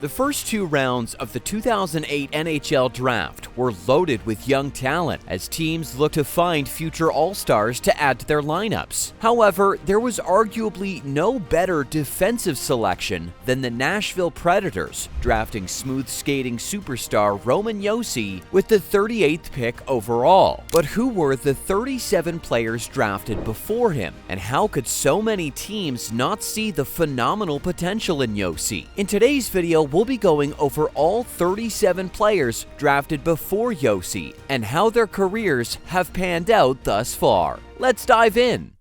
The first two rounds of the 2008 NHL Draft were loaded with young talent as teams looked to find future All-Stars to add to their lineups. However, there was arguably no better defensive selection than the Nashville Predators, drafting smooth-skating superstar Roman Josi with the 38th pick overall. But who were the 37 players drafted before him, and how could so many teams not see the phenomenal potential in Josi? In today's video, we'll be going over all 37 players drafted before Josi and how their careers have panned out thus far. Let's dive in.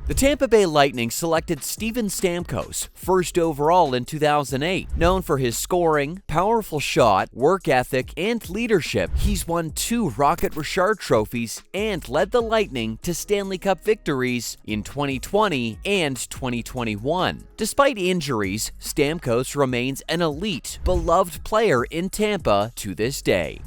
The Tampa Bay Lightning selected Steven Stamkos, first overall in 2008. Known for his scoring, powerful shot, work ethic, and leadership, he's won 2 Rocket Richard trophies and led the Lightning to Stanley Cup victories in 2020 and 2021. Despite injuries, Stamkos remains an elite, beloved player in Tampa to this day.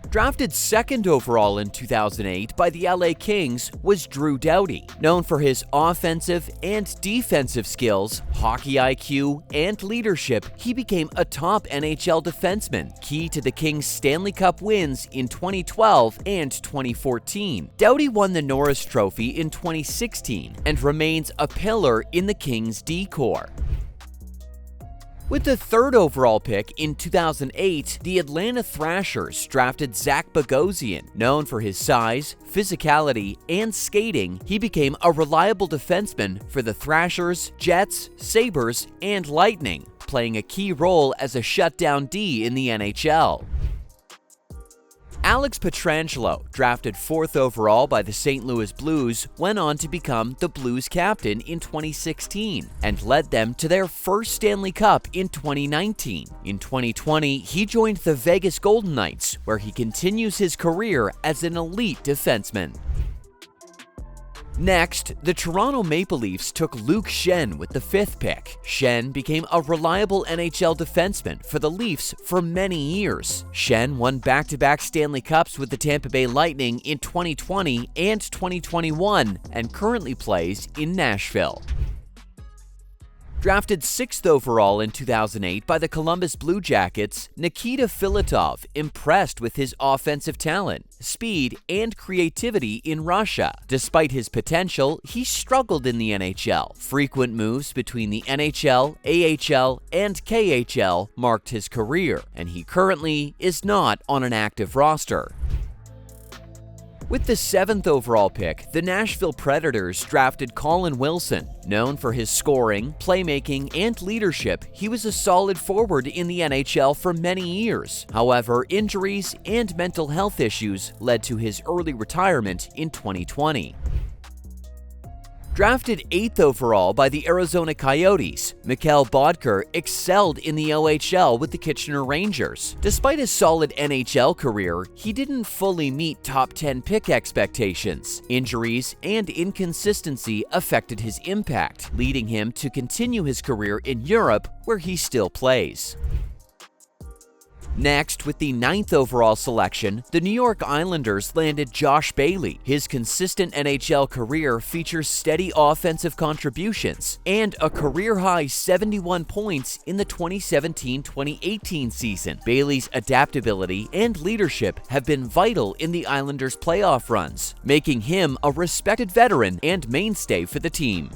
Drafted second overall in 2008 by the LA Kings was Drew Doughty. Known for his offensive and defensive skills, hockey IQ, and leadership, he became a top NHL defenseman, key to the Kings' Stanley Cup wins in 2012 and 2014. Doughty won the Norris Trophy in 2016 and remains a pillar in the Kings' D-corps. With the third overall pick in 2008, the Atlanta Thrashers drafted Zach Bogosian. Known for his size, physicality, and skating, he became a reliable defenseman for the Thrashers, Jets, Sabres, and Lightning, playing a key role as a shutdown D in the NHL. Alex Pietrangelo, drafted 4th overall by the St. Louis Blues, went on to become the Blues captain in 2016 and led them to their first Stanley Cup in 2019. In 2020, he joined the Vegas Golden Knights, where he continues his career as an elite defenseman. Next, the Toronto Maple Leafs took Luke Schenn with the 5th pick. Schenn became a reliable NHL defenseman for the Leafs for many years. Schenn won back-to-back Stanley Cups with the Tampa Bay Lightning in 2020 and 2021 and currently plays in Nashville. Drafted 6th overall in 2008 by the Columbus Blue Jackets, Nikita Filatov impressed with his offensive talent, speed, and creativity in Russia. Despite his potential, he struggled in the NHL. Frequent moves between the NHL, AHL, and KHL marked his career, and he currently is not on an active roster. With the 7th overall pick, the Nashville Predators drafted Colin Wilson. Known for his scoring, playmaking, and leadership, he was a solid forward in the NHL for many years. However, injuries and mental health issues led to his early retirement in 2020. Drafted 8th overall by the Arizona Coyotes, Mikhail Bodker excelled in the OHL with the Kitchener Rangers. Despite a solid NHL career, he didn't fully meet top 10 pick expectations. Injuries and inconsistency affected his impact, leading him to continue his career in Europe, where he still plays. Next, with the 9th overall selection, the New York Islanders landed Josh Bailey. His consistent NHL career features steady offensive contributions and a career-high 71 points in the 2017-2018 season. Bailey's adaptability and leadership have been vital in the Islanders' playoff runs, making him a respected veteran and mainstay for the team.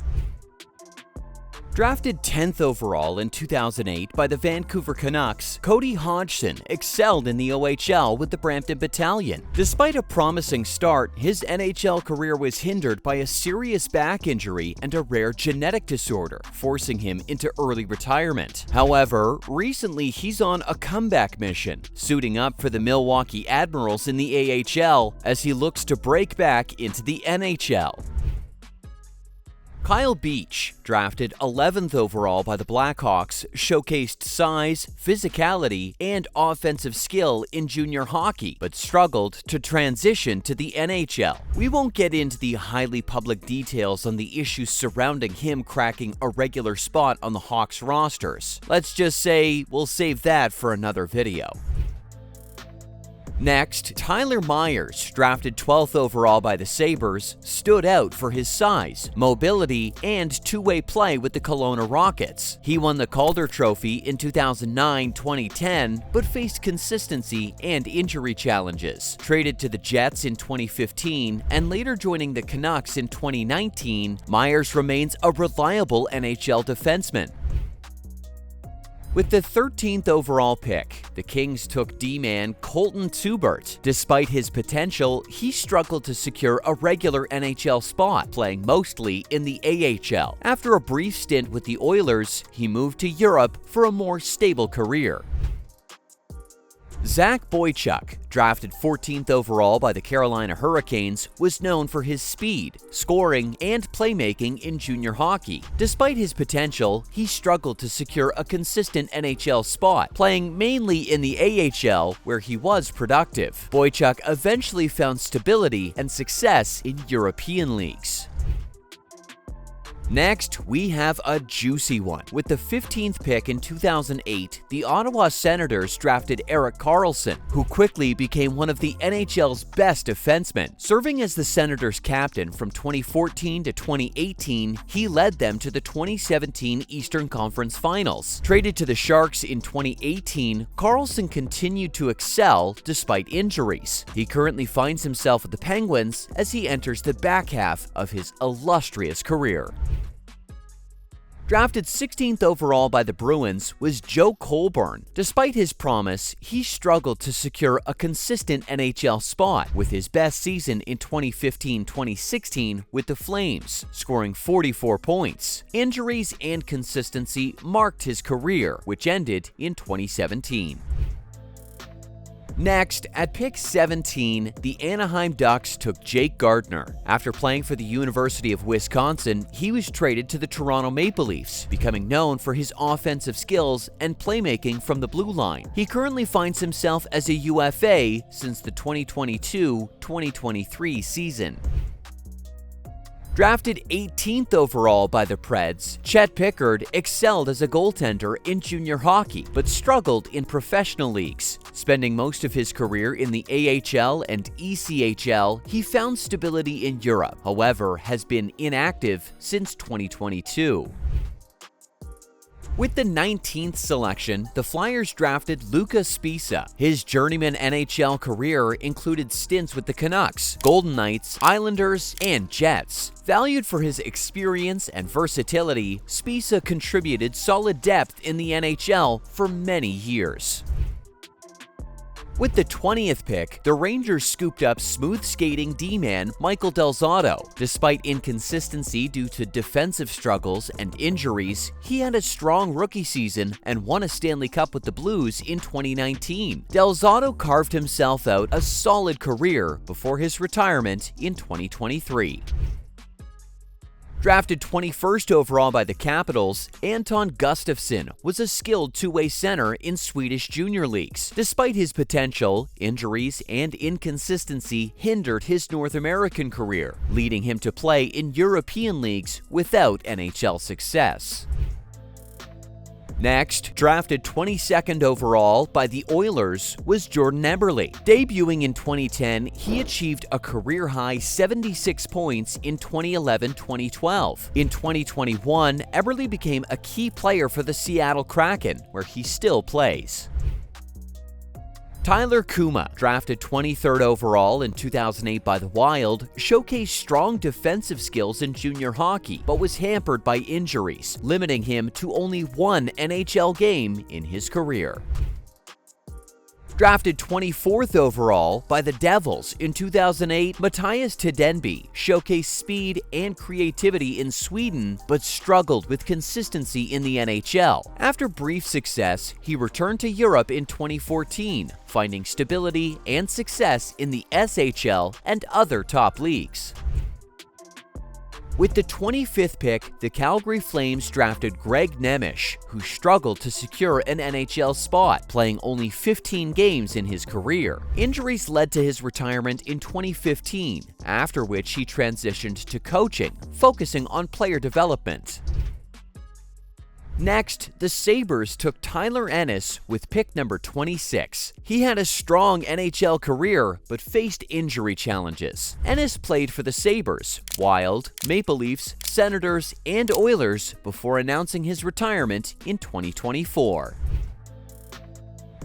Drafted 10th overall in 2008 by the Vancouver Canucks, Cody Hodgson excelled in the OHL with the Brampton Battalion. Despite a promising start, his NHL career was hindered by a serious back injury and a rare genetic disorder, forcing him into early retirement. However, recently he's on a comeback mission, suiting up for the Milwaukee Admirals in the AHL as he looks to break back into the NHL. Kyle Beach, drafted 11th overall by the Blackhawks, showcased size, physicality, and offensive skill in junior hockey, but struggled to transition to the NHL. We won't get into the highly public details on the issues surrounding him cracking a regular spot on the Hawks rosters. Let's just say we'll save that for another video. Next, Tyler Myers, drafted 12th overall by the Sabres, stood out for his size, mobility, and two-way play with the Kelowna Rockets. He won the Calder Trophy in 2009-2010, but faced consistency and injury challenges. Traded to the Jets in 2015 and later joining the Canucks in 2019, Myers remains a reliable NHL defenseman. With the 13th overall pick, the Kings took D-man Colton Tubert. Despite his potential, he struggled to secure a regular NHL spot, playing mostly in the AHL. After a brief stint with the Oilers, he moved to Europe for a more stable career. Zach Boychuk, drafted 14th overall by the Carolina Hurricanes, was known for his speed, scoring, and playmaking in junior hockey. Despite his potential, he struggled to secure a consistent NHL spot, playing mainly in the AHL, where he was productive. Boychuk eventually found stability and success in European leagues. Next, we have a juicy one. With the 15th pick in 2008, the Ottawa Senators drafted Erik Karlsson, who quickly became one of the NHL's best defensemen. Serving as the Senators' captain from 2014 to 2018, he led them to the 2017 Eastern Conference Finals. Traded to the Sharks in 2018, Karlsson continued to excel despite injuries. He currently finds himself with the Penguins as he enters the back half of his illustrious career. Drafted 16th overall by the Bruins was Joe Colborne. Despite his promise, he struggled to secure a consistent NHL spot, with his best season in 2015-2016 with the Flames, scoring 44 points. Injuries and consistency marked his career, which ended in 2017. Next, at pick 17, the Anaheim Ducks took Jake Gardiner. After playing for the University of Wisconsin, he was traded to the Toronto Maple Leafs, becoming known for his offensive skills and playmaking from the blue line. He currently finds himself as a UFA since the 2022-2023 season. Drafted 18th overall by the Preds, Chet Pickard excelled as a goaltender in junior hockey, but struggled in professional leagues. Spending most of his career in the AHL and ECHL, he found stability in Europe, however, has been inactive since 2022. With the 19th selection, the Flyers drafted Luka Spisa. His journeyman NHL career included stints with the Canucks, Golden Knights, Islanders, and Jets. Valued for his experience and versatility, Spisa contributed solid depth in the NHL for many years. With the 20th pick, the Rangers scooped up smooth-skating D-man Michael Del Zotto. Despite inconsistency due to defensive struggles and injuries, he had a strong rookie season and won a Stanley Cup with the Blues in 2019. Del Zotto carved himself out a solid career before his retirement in 2023. Drafted 21st overall by the Capitals, Anton Gustafsson was a skilled two-way center in Swedish junior leagues. Despite his potential, injuries and inconsistency hindered his North American career, leading him to play in European leagues without NHL success. Next, drafted 22nd overall by the Oilers, was Jordan Eberle. Debuting in 2010, he achieved a career-high 76 points in 2011-2012. In 2021, Eberle became a key player for the Seattle Kraken, where he still plays. Tyler Kuma, drafted 23rd overall in 2008 by the Wild, showcased strong defensive skills in junior hockey, but was hampered by injuries, limiting him to only one NHL game in his career. Drafted 24th overall by the Devils in 2008, Matthias Teddenby showcased speed and creativity in Sweden, but struggled with consistency in the NHL. After brief success, he returned to Europe in 2014, finding stability and success in the SHL and other top leagues. With the 25th pick, the Calgary Flames drafted Greg Nemish, who struggled to secure an NHL spot, playing only 15 games in his career. Injuries led to his retirement in 2015, after which he transitioned to coaching, focusing on player development. Next, the Sabres took Tyler Ennis with pick number 26. He had a strong NHL career but faced injury challenges. Ennis played for the Sabres, Wild, Maple Leafs, Senators, and Oilers before announcing his retirement in 2024.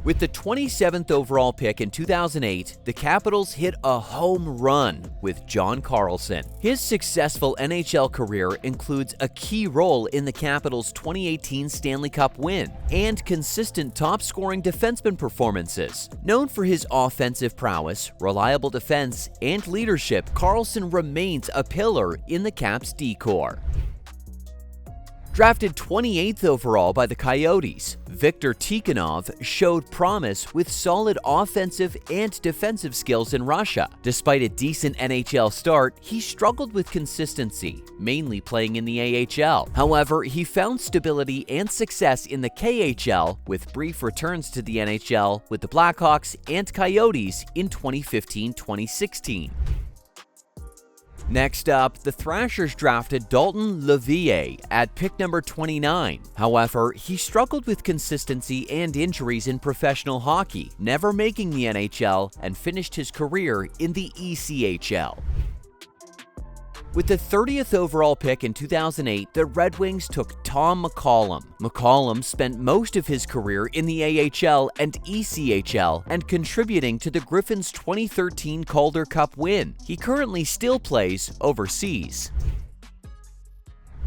With the 27th overall pick in 2008, the Capitals hit a home run with John Carlson. His successful NHL career includes a key role in the Capitals' 2018 Stanley Cup win and consistent top-scoring defenseman performances. Known for his offensive prowess, reliable defense, and leadership, Carlson remains a pillar in the Caps' D-core. Drafted 28th overall by the Coyotes, Viktor Tikhonov showed promise with solid offensive and defensive skills in Russia. Despite a decent NHL start, he struggled with consistency, mainly playing in the AHL. However, he found stability and success in the KHL with brief returns to the NHL with the Blackhawks and Coyotes in 2015-2016. Next up, the Thrashers drafted Dalton Levier at pick number 29. However, he struggled with consistency and injuries in professional hockey, never making the NHL, and finished his career in the ECHL. With the 30th overall pick in 2008, the Red Wings took Tom McCollum. McCollum spent most of his career in the AHL and ECHL and contributing to the Griffins' 2013 Calder Cup win. He currently still plays overseas.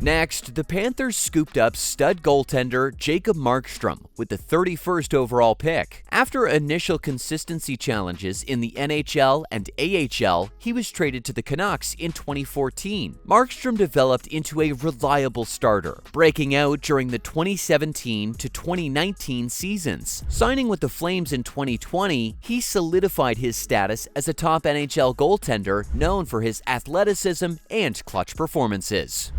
Next, the Panthers scooped up stud goaltender Jacob Markstrom with the 31st overall pick. After initial consistency challenges in the NHL and AHL, he was traded to the Canucks in 2014. Markstrom developed into a reliable starter, breaking out during the 2017 to 2019 seasons. Signing with the Flames in 2020, he solidified his status as a top NHL goaltender known for his athleticism and clutch performances.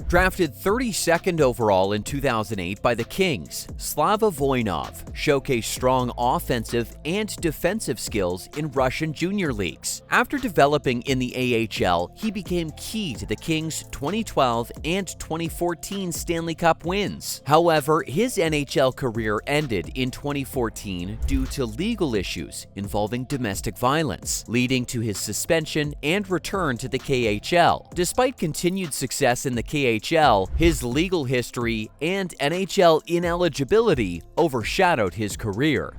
Drafted 32nd overall in 2008 by the Kings, Slava Voinov showcased strong offensive and defensive skills in Russian junior leagues. After developing in the AHL, he became key to the Kings' 2012 and 2014 Stanley Cup wins. However, his NHL career ended in 2014 due to legal issues involving domestic violence, leading to his suspension and return to the KHL. Despite continued success in the KHL, his legal history and NHL ineligibility overshadowed his career.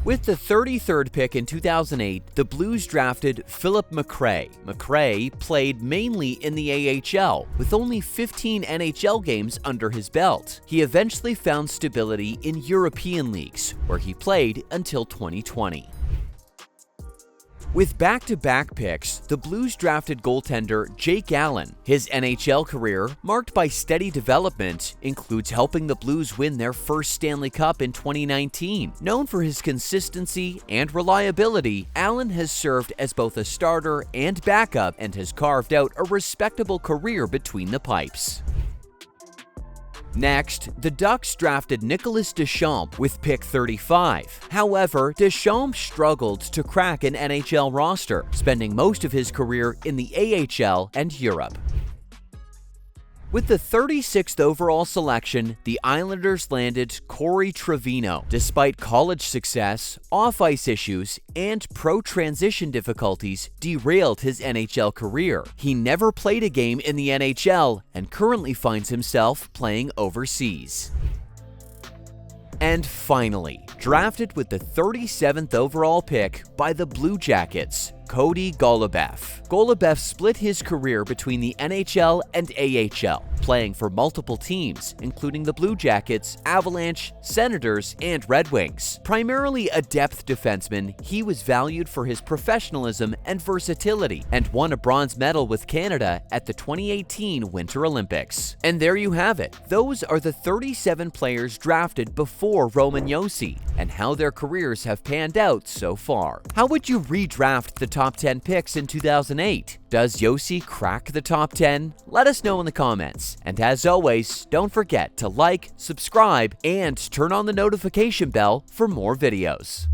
With the 33rd pick in 2008, the Blues drafted Philip McRae. McRae played mainly in the AHL, with only 15 NHL games under his belt. He eventually found stability in European leagues, where he played until 2020. With back-to-back picks, the Blues drafted goaltender Jake Allen. His NHL career, marked by steady development, includes helping the Blues win their first Stanley Cup in 2019. Known for his consistency and reliability, Allen has served as both a starter and backup and has carved out a respectable career between the pipes. Next, the Ducks drafted Nicolas Deschamps with pick 35. However, Deschamps struggled to crack an NHL roster, spending most of his career in the AHL and Europe. With the 36th overall selection, the Islanders landed Corey Trevino. Despite college success, off-ice issues, and pro-transition difficulties derailed his NHL career. He never played a game in the NHL and currently finds himself playing overseas. And finally, drafted with the 37th overall pick by the Blue Jackets, Cody Golubev. Golubev split his career between the NHL and AHL, playing for multiple teams, including the Blue Jackets, Avalanche, Senators, and Red Wings. Primarily a depth defenseman, he was valued for his professionalism and versatility, and won a bronze medal with Canada at the 2018 Winter Olympics. And there you have it. Those are the 37 players drafted before Roman Josi, and how their careers have panned out so far. How would you redraft the top 10 picks in 2008? Does Josi crack the top 10? Let us know in the comments. And as always, don't forget to like, subscribe, and turn on the notification bell for more videos.